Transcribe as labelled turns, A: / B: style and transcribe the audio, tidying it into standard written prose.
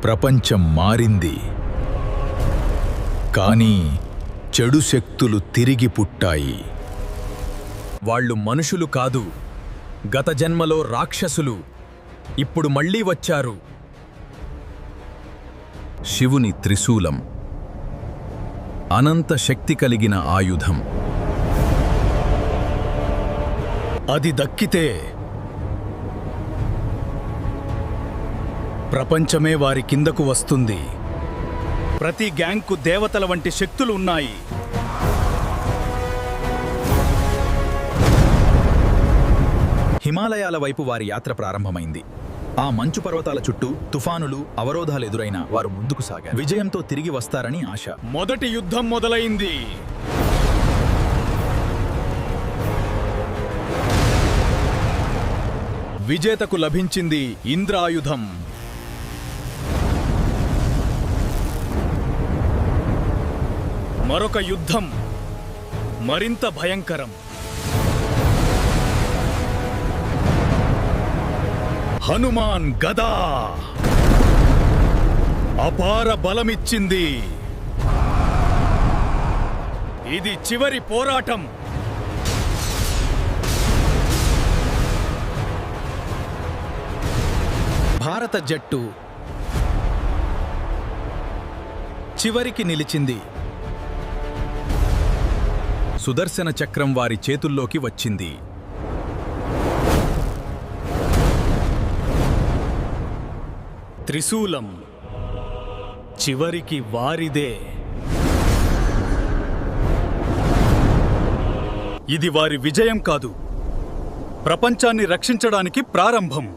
A: ప్రపంచం మారింది, కానీ చెడు శక్తులు తిరిగి పుట్టాయి.
B: వాళ్ళు మనుషులు కాదు, గత జన్మలో రాక్షసులు. ఇప్పుడు మళ్ళీ వచ్చారు. శివుని త్రిశూలం, అనంత శక్తి కలిగిన ఆయుధం.
A: అది దక్కితే ప్రపంచమే వారి కిందకు వస్తుంది. ప్రతి గ్యాంగ్కు దేవతల వంటి శక్తులు ఉన్నాయి.
B: హిమాలయాల వైపు వారి యాత్ర ప్రారంభమైంది. ఆ మంచు పర్వతాల చుట్టూ తుఫానులు, అవరోధాలు ఎదురైనా వారు ముందుకు సాగారు. విజయంతో తిరిగి వస్తారని ఆశ.
A: మొదటి యుద్ధం మొదలైంది. విజేతకు లభించింది ఇంద్రాయుధం. మరొక యుద్ధం మరింత భయంకరం. హనుమాన్ గదా అపార బలమిచ్చింది. ఇది చివరి పోరాటం. భారత జట్టు చివరికి నిలిచింది.
B: సుదర్శన చక్రం వారి చేతుల్లోకి వచ్చింది.
A: త్రిశూలం చివరికి వారిదే. ఇది వారి విజయం కాదు, ప్రపంచాన్ని రక్షించడానికి ప్రారంభం.